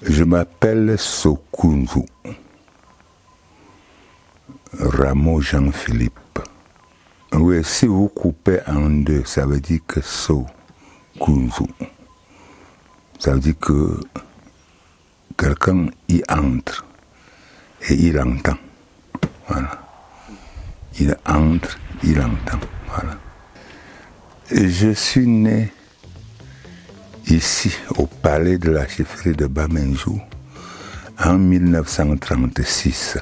Je m'appelle Sokunzu. Rameau Jean-Philippe. Oui, si vous coupez en deux, ça veut dire que Sokunzu. Ça veut dire que quelqu'un y entre et il entend. Voilà. Il entre, il entend. Voilà. Et je suis né ici, au palais de la chefferie de Bamenjou, en 1936.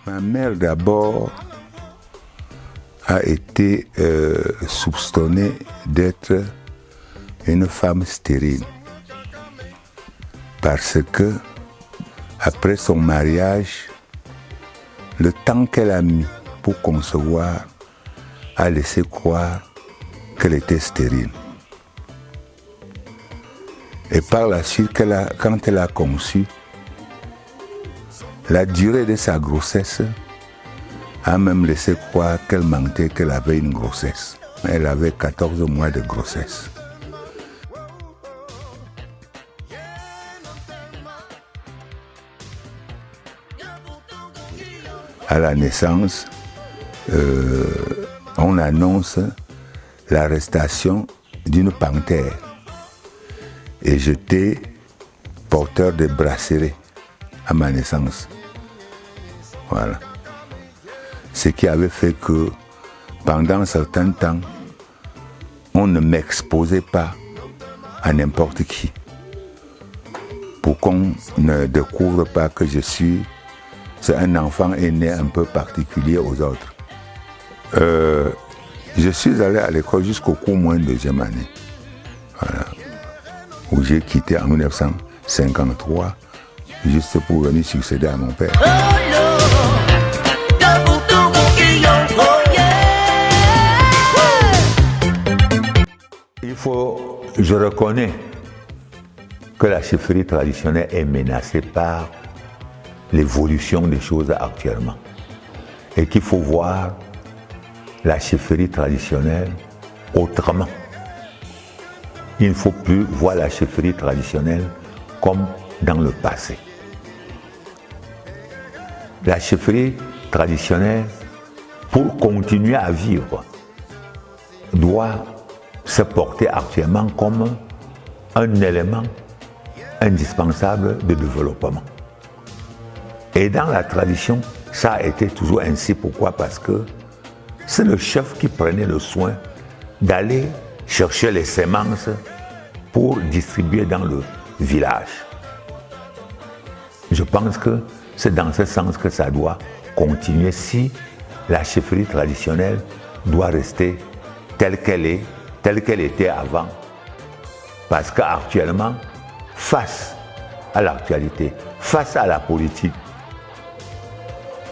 Ma mère d'abord a été soupçonnée d'être une femme stérile parce que après son mariage, le temps qu'elle a mis pour concevoir a laissé croire qu'elle était stérile. Et par la suite, quand elle a conçu, la durée de sa grossesse a même laissé croire qu'elle mentait, qu'elle avait une grossesse. Elle avait 14 mois de grossesse. À la naissance, on annonce l'arrestation d'une panthère. Et j'étais porteur de bracelet à ma naissance. Voilà. Ce qui avait fait que pendant un certain temps, on ne m'exposait pas à n'importe qui. Pour qu'on ne découvre pas que je suis un enfant né un peu particulier aux autres. Je suis allé à l'école jusqu'au cours moins de deuxième année. Voilà. Où j'ai quitté en 1953, juste pour venir succéder à mon père. Je reconnais que la chefferie traditionnelle est menacée par l'évolution des choses actuellement et qu'il faut voir la chefferie traditionnelle autrement. Il ne faut plus voir la chefferie traditionnelle comme dans le passé. La chefferie traditionnelle, pour continuer à vivre, doit se porter actuellement comme un élément indispensable de développement. Et dans la tradition, ça a été toujours ainsi. Pourquoi? Parce que c'est le chef qui prenait le soin d'aller chercher les semences pour distribuer dans le village. Je pense que c'est dans ce sens que ça doit continuer si la chefferie traditionnelle doit rester telle qu'elle est, telle qu'elle était avant. Parce qu'actuellement, face à l'actualité, face à la politique,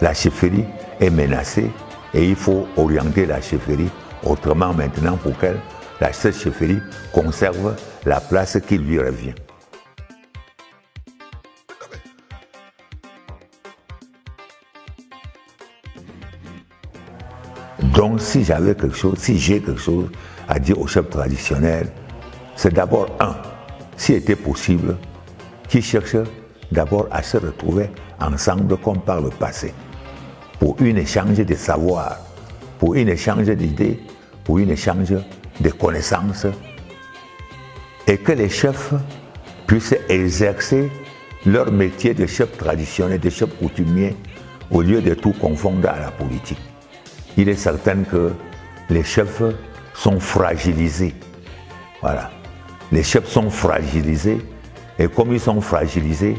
la chefferie est menacée et il faut orienter la chefferie autrement maintenant pour que cette chefferie conserve la place qui lui revient. Donc si j'ai quelque chose à dire au chef traditionnel, c'est d'abord s'il était possible, qu'il cherche d'abord à se retrouver ensemble comme par le passé, pour un échange de savoir, pour un échange d'idées, pour un échange de connaissances, et que les chefs puissent exercer leur métier de chef traditionnel, de chef coutumier, au lieu de tout confondre à la politique. Il est certain que les chefs sont fragilisés. Voilà. Les chefs sont fragilisés, et comme ils sont fragilisés,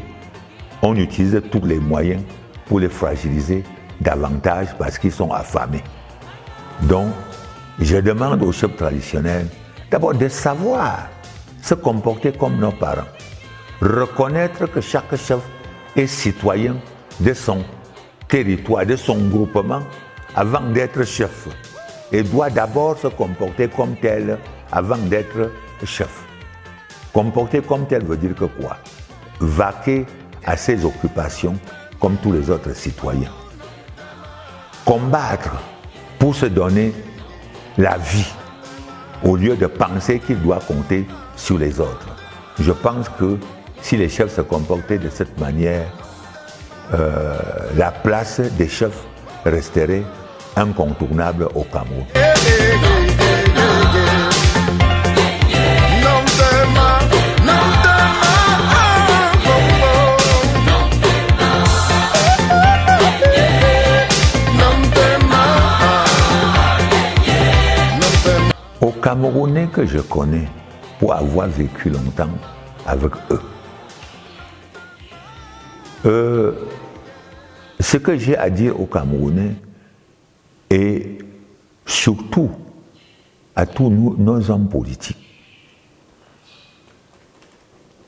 on utilise tous les moyens pour les fragiliser davantage parce qu'ils sont affamés. Donc, je demande aux chefs traditionnels d'abord de savoir se comporter comme nos parents. Reconnaître que chaque chef est citoyen de son territoire, de son groupement, avant d'être chef. Et doit d'abord se comporter comme tel avant d'être chef. Comporter comme tel veut dire que quoi? Vaquer à ses occupations comme tous les autres citoyens. Combattre pour se donner la vie, au lieu de penser qu'il doit compter sur les autres. Je pense que si les chefs se comportaient de cette manière, la place des chefs resterait incontournable au Cameroun. Aux Camerounais que je connais, pour avoir vécu longtemps avec eux, ce que j'ai à dire aux Camerounais, et surtout à tous nos hommes politiques,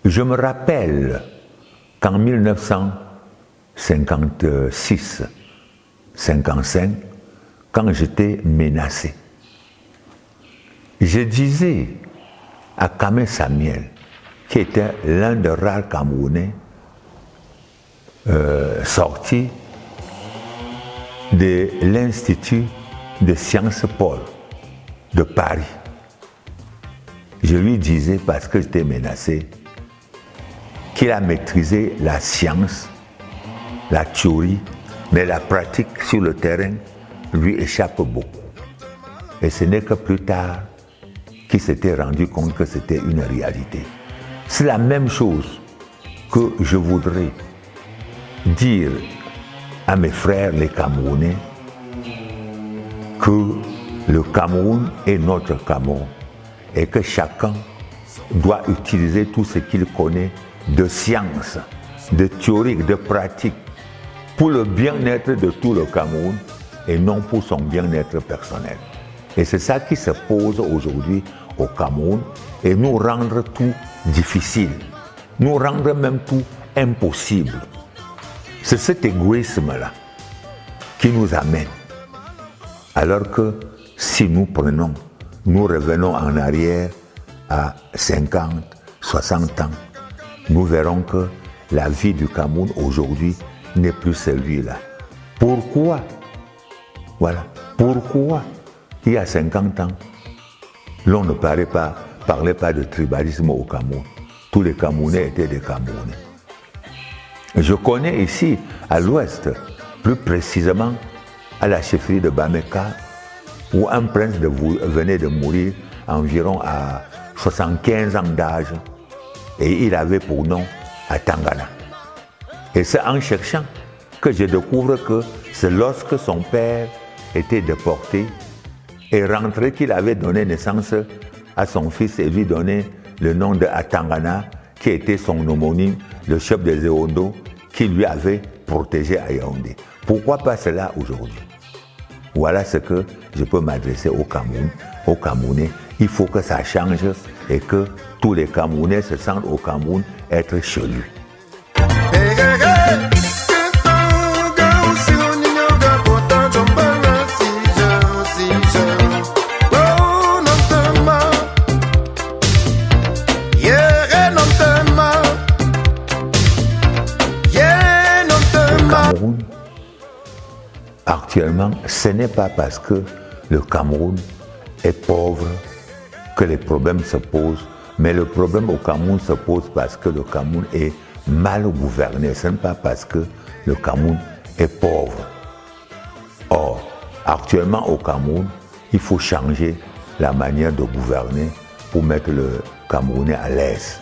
je me rappelle qu'en 1956-55, quand j'étais menacé, je disais à Kamé Samuel, qui était l'un des rares Camerounais sortis de l'Institut de Sciences Paul de Paris. Je lui disais, parce que j'étais menacé, qu'il a maîtrisé la science, la théorie, mais la pratique sur le terrain lui échappe beaucoup. Et ce n'est que plus tard qu'il s'était rendu compte que c'était une réalité. C'est la même chose que je voudrais dire à mes frères les Camerounais, que le Cameroun est notre Cameroun et que chacun doit utiliser tout ce qu'il connaît de science, de théorique, de pratique pour le bien-être de tout le Cameroun et non pour son bien-être personnel. Et c'est ça qui se pose aujourd'hui au Cameroun et nous rendre tout difficile, nous rendre même tout impossible. C'est cet égoïsme-là qui nous amène. Alors que si nous revenons en arrière à 50, 60 ans, nous verrons que la vie du Cameroun aujourd'hui n'est plus celui-là. Pourquoi? Voilà. Pourquoi il y a 50 ans, l'on ne parlait pas de tribalisme au Cameroun. Tous les Camerounais étaient des Camerounais. Je connais ici, à l'ouest, plus précisément à la chefferie de Bameka, où un prince venait de mourir environ à 75 ans d'âge, et il avait pour nom Atangana. Et c'est en cherchant que je découvre que c'est lorsque son père était déporté et rentré qu'il avait donné naissance à son fils et lui donné le nom de Atangana, qui était son homonyme, le chef des Ewondo, qui lui avait protégé à Yaoundé. Pourquoi pas cela aujourd'hui? Voilà ce que je peux m'adresser au Cameroun, aux Camerounais. Il faut que ça change et que tous les Camerounais se sentent au Cameroun être chez lui. Actuellement, ce n'est pas parce que le Cameroun est pauvre que les problèmes se posent, mais le problème au Cameroun se pose parce que le Cameroun est mal gouverné. Ce n'est pas parce que le Cameroun est pauvre. Or, actuellement au Cameroun, il faut changer la manière de gouverner pour mettre le Camerounais à l'aise.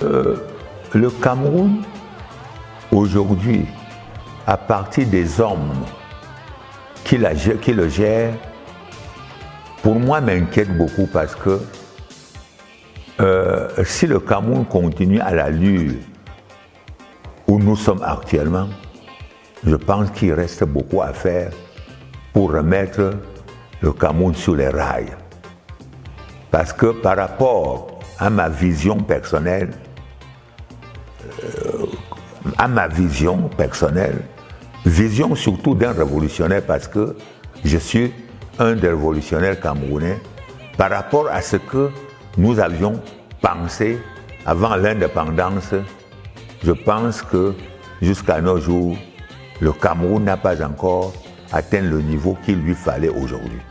Le Cameroun, aujourd'hui, à partir des hommes qui le gèrent, pour moi m'inquiète beaucoup parce que si le Cameroun continue à l'allure où nous sommes actuellement, je pense qu'il reste beaucoup à faire pour remettre le Cameroun sur les rails. Parce que par rapport à ma vision personnelle, vision surtout d'un révolutionnaire, parce que je suis un des révolutionnaires camerounais, par rapport à ce que nous avions pensé avant l'indépendance, je pense que jusqu'à nos jours, le Cameroun n'a pas encore atteint le niveau qu'il lui fallait aujourd'hui.